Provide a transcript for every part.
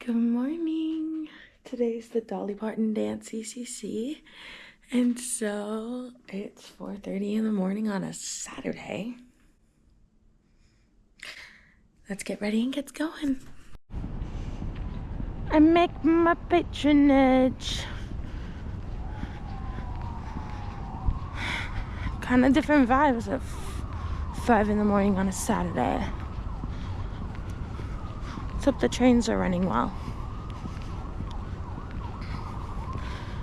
Good morning. Today's the Dolly Parton Dance CCC, and so it's 4:30 in the morning on a Saturday. Let's get ready and get going. I make my patronage. Kind of different vibes at 5 in the morning on a Saturday. Let's hope the trains are running well.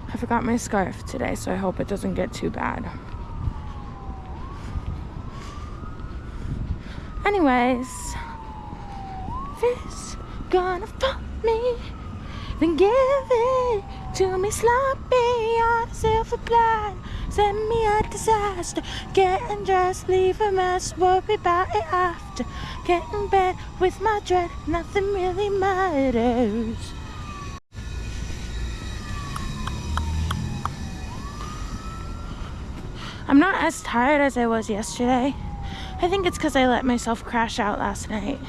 I forgot my scarf today, so I hope it doesn't get too bad. Anyways, if it's gonna fuck me, then give it to me sloppy on a silver platter. Send me a disaster, getting dressed, leave a mess, worry about it after. Get in bed with my dread, nothing really matters. I'm not as tired as I was yesterday. I think it's because I let myself crash out last night.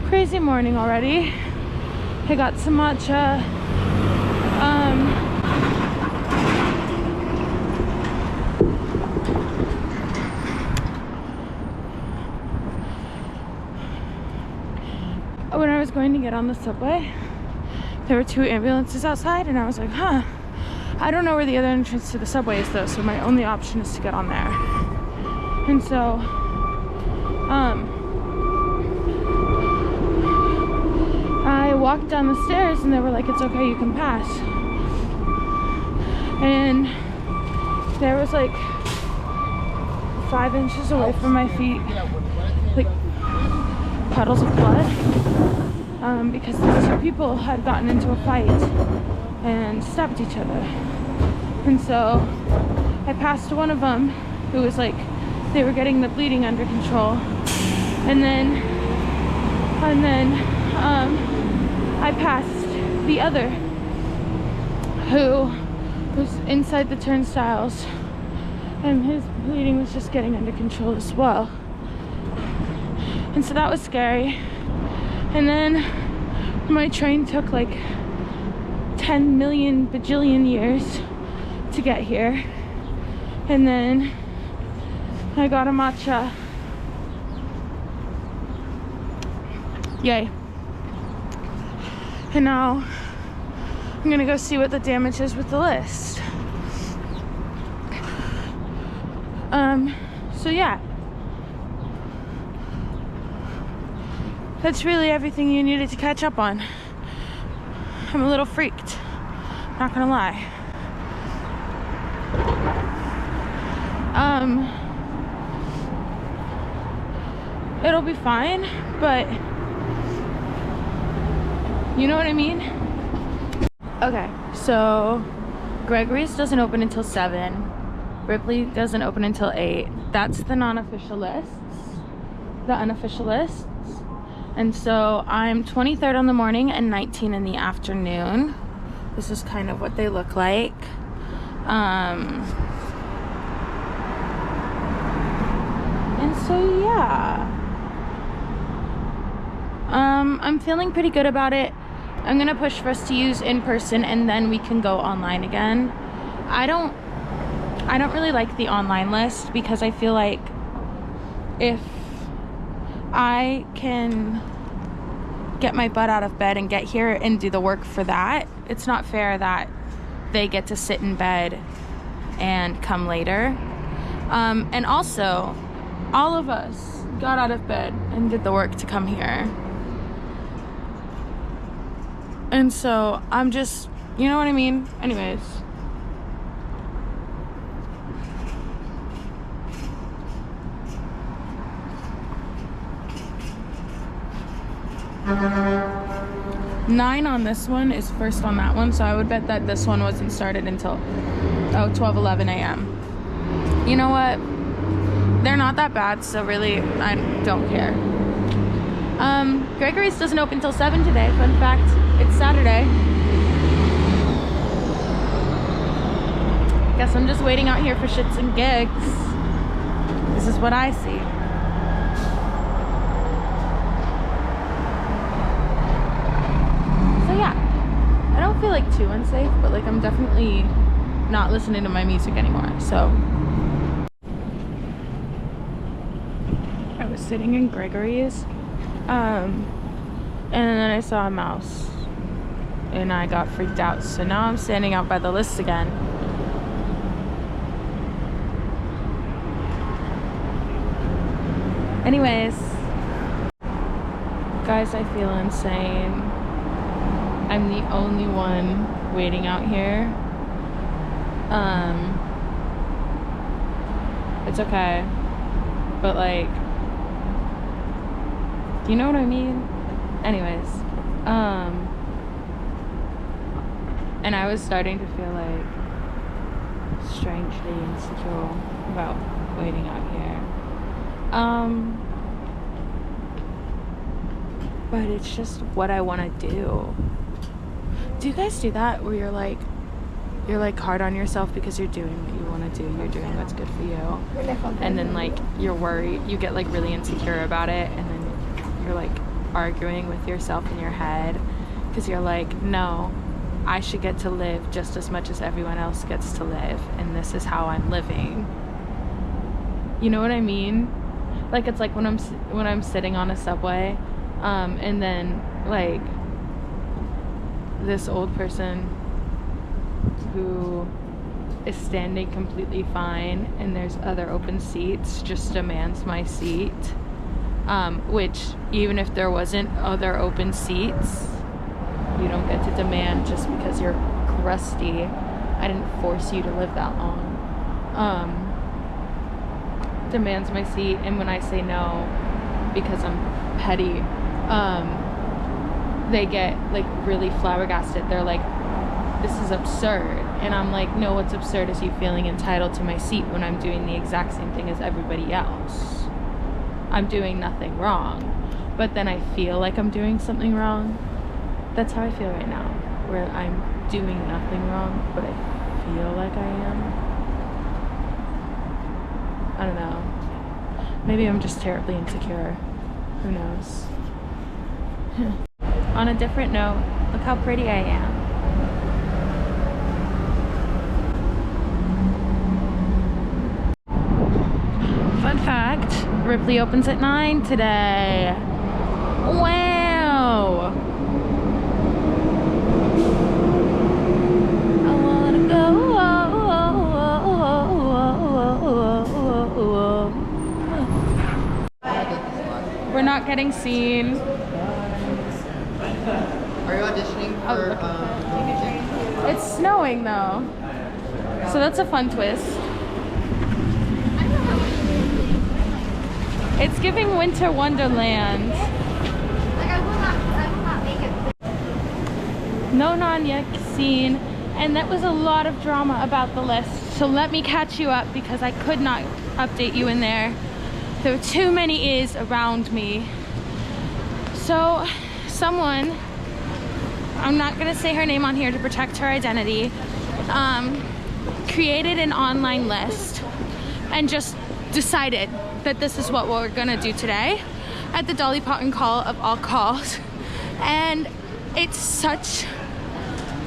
Crazy morning already. I got some matcha. When I was going to get on the subway, there were 2 ambulances outside, and I was like, I don't know where the other entrance to the subway is though, so my only option is to get on there. And so, I walked down the stairs and they were like, it's okay, you can pass. And there was like 5 inches away from my feet, like puddles of blood, because these 2 people had gotten into a fight and stabbed each other. And so I passed one of them who was like, they were getting the bleeding under control, and then I passed the other who was inside the turnstiles, and his bleeding was just getting under control as well. And so that was scary. And then my train took like 10 million bajillion years to get here. And then I got a matcha. Yay. And now I'm gonna go see what the damage is with the list. So yeah. That's really everything you needed to catch up on. I'm a little freaked, not gonna lie. It'll be fine, but you know what I mean? Okay, so Gregory's doesn't open until 7. Ripley doesn't open until 8. That's the non-official lists, the unofficial lists. And so I'm 23rd on the morning and 19 in the afternoon. This is kind of what they look like. And so yeah. I'm feeling pretty good about it. I'm gonna push for us to use in person, and then we can go online again. I don't really like the online list, because I feel like if I can get my butt out of bed and get here and do the work for that, it's not fair that they get to sit in bed and come later. And also, all of us got out of bed and did the work to come here. And so I'm just, you know what I mean? Anyways. Nine on this one is first on that one, so I would bet that this one wasn't started until 12:11 a.m. You know what? they're not that bad, so really I don't care. Gregory's doesn't open till 7 today. Fun fact, it's Saturday. Guess I'm just waiting out here for shits and gigs. This is what I see. So yeah, I don't feel like too unsafe, but like I'm definitely not listening to my music anymore. So I was sitting in Gregory's and then I saw a mouse and I got freaked out, so now I'm standing out by the list again. Anyways, guys, I feel insane. I'm the only one waiting out here. It's okay, but like, do you know what I mean? Anyways, and I was starting to feel like strangely insecure about waiting out here. But it's just what I want to do. Do you guys do that where you're like hard on yourself because you're doing what you want to do, you're doing what's good for you, and then like you're worried, you get like really insecure about it, and then you're like arguing with yourself in your head because you're like, no, I should get to live just as much as everyone else gets to live, and this is how I'm living. You know what I mean? Like, it's like when I'm sitting on a subway, and then like this old person who is standing completely fine and there's other open seats just demands my seat, which even if there wasn't other open seats, you don't get to demand just because you're crusty. I didn't force you to live that long. Demands my seat, and when I say no because I'm petty, they get like really flabbergasted. They're like, this is absurd. And I'm like, no, what's absurd is you feeling entitled to my seat when I'm doing the exact same thing as everybody else. I'm doing nothing wrong, but then I feel like I'm doing something wrong. That's how I feel right now, where I'm doing nothing wrong, but I feel like I am. I don't know. Maybe I'm just terribly insecure. Who knows? On a different note, look how pretty I am. Fun fact, Ripley opens at 9 today. Wow! I wanna go. We're not getting seen. Are you auditioning for It's snowing though, so that's a fun twist. It's giving Winter Wonderland. Like, I will not make it. No non-yet seen, and that was a lot of drama about the list. So let me catch you up because I could not update you in there. There were too many ears around me. So someone, I'm not gonna say her name on here to protect her identity, created an online list and just decided that this is what we're gonna do today at the Dolly Parton call of all calls. And it's such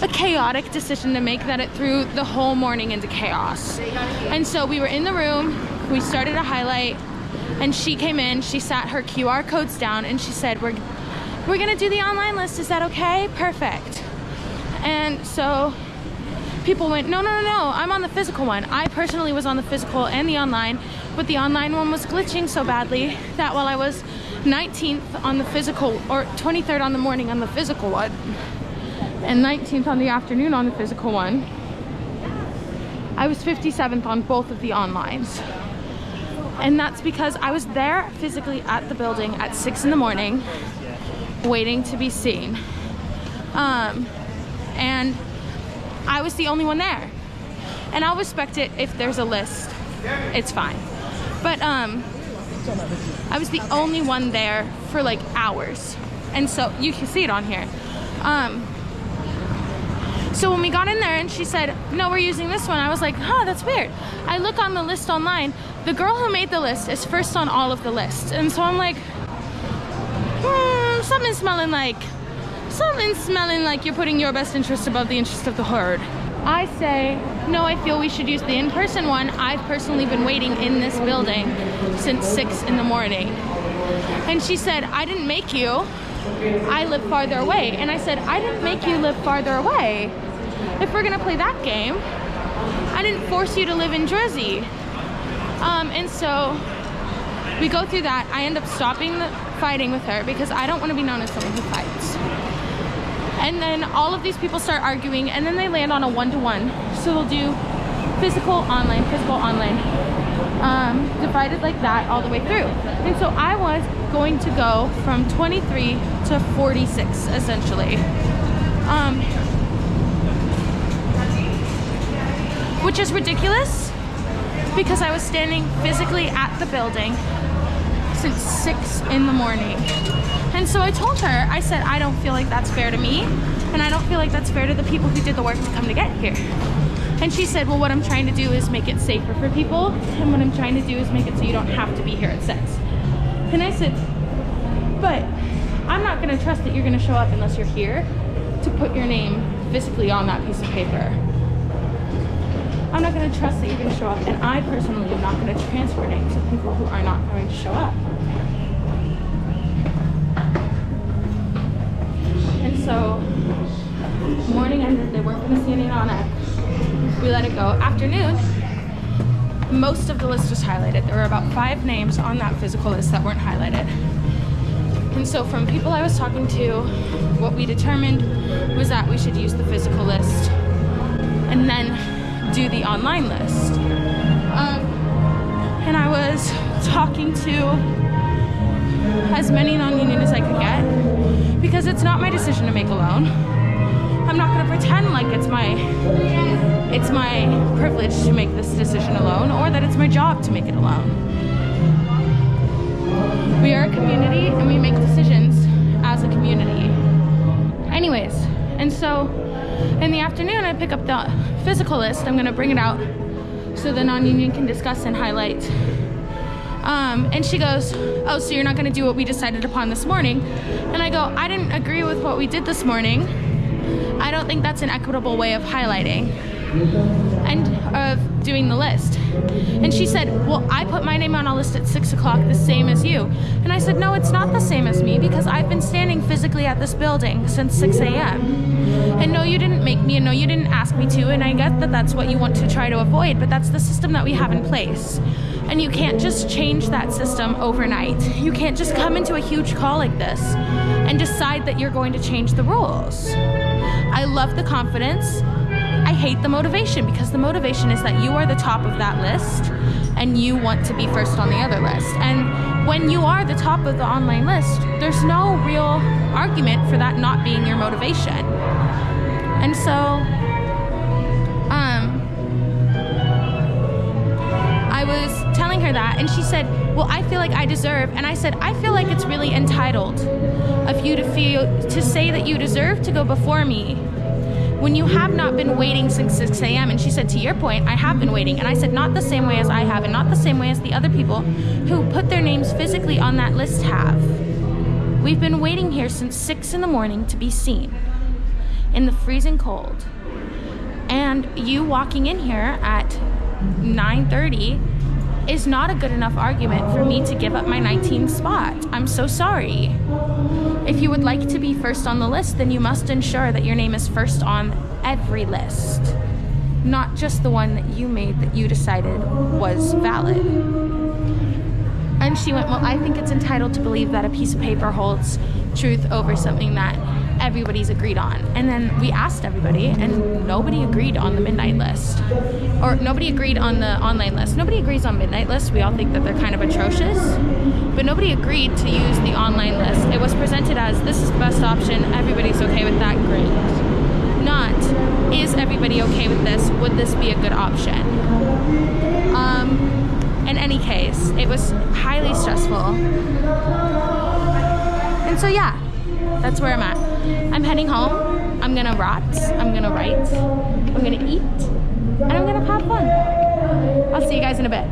a chaotic decision to make that it threw the whole morning into chaos. And so we were in the room, we started a highlight, and she came in, she sat her QR codes down, and she said, we're gonna do the online list, is that okay? Perfect. And so people went, no, I'm on the physical one. I personally was on the physical and the online, but the online one was glitching so badly that while I was 19th on the physical, or 23rd on the morning on the physical one, and 19th on the afternoon on the physical one, I was 57th on both of the onlines. And that's because I was there physically at the building at 6 in the morning waiting to be seen. And I was the only one there. And I'll respect it if there's a list, it's fine. But I was the only one there for like hours. And so you can see it on here. So when we got in there and she said, no, we're using this one, I was like, huh, that's weird. I look on the list online. The girl who made the list is first on all of the lists. And so I'm like, something's smelling like you're putting your best interest above the interest of the herd. I say, no, I feel we should use the in-person one. I've personally been waiting in this building since 6 in the morning. And she said, I didn't make you. I live farther away. And I said, I didn't make you live farther away. If we're gonna play that game, I didn't force you to live in Jersey. And so we go through that. I end up stopping the fighting with her because I don't want to be known as someone who fights. And then all of these people start arguing, and then they land on a one-to-one. So they'll do physical, online, divided like that all the way through. And so I was going to go from 23 to 46, essentially. Which is ridiculous because I was standing physically at the building since 6 in the morning. And so I told her, I said, I don't feel like that's fair to me, and I don't feel like that's fair to the people who did the work to come to get here. And she said, well, what I'm trying to do is make it safer for people, and what I'm trying to do is make it so you don't have to be here at 6. And I said, but I'm not gonna trust that you're gonna show up unless you're here to put your name physically on that piece of paper. I'm not gonna trust that you're gonna show up, and I personally am not gonna transfer names of people who are not going to show up. And so, morning ended, they weren't gonna see any on it. We let it go. Afternoon, most of the list was highlighted. There were about 5 names on that physical list that weren't highlighted. And so from people I was talking to, what we determined was that we should use the physical list and then do the online list. And I was talking to as many non-union as I could get because it's not my decision to make alone. I'm not gonna pretend like it's my privilege to make this decision alone or that it's my job to make it alone. We are a community and we make decisions as a community. Anyways, and so in the afternoon I pick up the physical list. I'm gonna bring it out so the non-union can discuss and highlight. And she goes, oh, so you're not gonna do what we decided upon this morning? And I go, I didn't agree with what we did this morning. I don't think that's an equitable way of highlighting and of doing the list. And she said, well, I put my name on a list at 6 o'clock, the same as you. And I said, no, it's not the same as me because I've been standing physically at this building since 6 a.m. And no, you didn't make me, and no, you didn't ask me to, and I get that that's what you want to try to avoid, but that's the system that we have in place. And you can't just change that system overnight. You can't just come into a huge call like this and decide that you're going to change the rules. I love the confidence. I hate the motivation because the motivation is that you are the top of that list and you want to be first on the other list. And when you are the top of the online list, there's no real argument for that not being your motivation. And so, I was telling her that, and she said, well, I feel like I deserve, and I said, I feel like it's really entitled of you to say that you deserve to go before me when you have not been waiting since 6 a.m. And she said, to your point, I have been waiting. And I said, not the same way as I have, and not the same way as the other people who put their names physically on that list have. We've been waiting here since 6 in the morning to be seen in the freezing cold. And you walking in here at 9:30 is not a good enough argument for me to give up my 19th spot. I'm so sorry. If you would like to be first on the list, then you must ensure that your name is first on every list, not just the one that you made that you decided was valid. And she went, well, I think it's entitled to believe that a piece of paper holds truth over something that everybody's agreed on. And then we asked everybody, and nobody agreed on the midnight list. Or nobody agreed on the online list. Nobody agrees on midnight lists. We all think that they're kind of atrocious. But nobody agreed to use the online list. It was presented as, this is the best option, everybody's okay with that, great. Not, is everybody okay with this? Would this be a good option? In any case, it was highly stressful. And so yeah, that's where I'm at. I'm heading home. I'm gonna rot. I'm gonna write. I'm gonna eat. And I'm gonna have fun. I'll see you guys in a bit.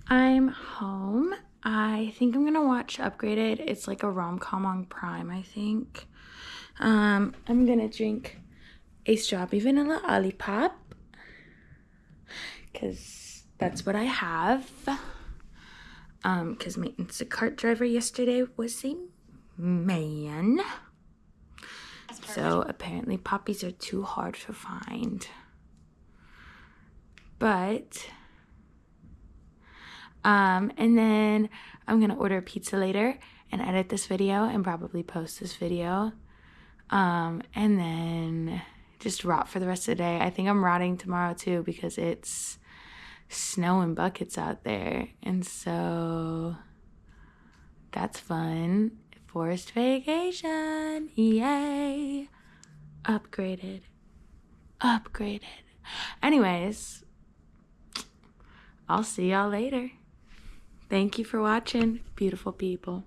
I'm home. I think I'm gonna watch Upgraded. It's like a rom-com on Prime, I think. I'm gonna drink a strawberry vanilla Olipop, because that's what I have. Because my Instacart driver yesterday was a man. So apparently poppies are too hard to find. But, and then I'm gonna order pizza later and edit this video and probably post this video. And then just rot for the rest of the day. I think I'm rotting tomorrow too because it's snowing buckets out there. And so that's fun. Forced vacation. Yay. Upgraded. Upgraded. Anyways, I'll see y'all later. Thank you for watching, beautiful people.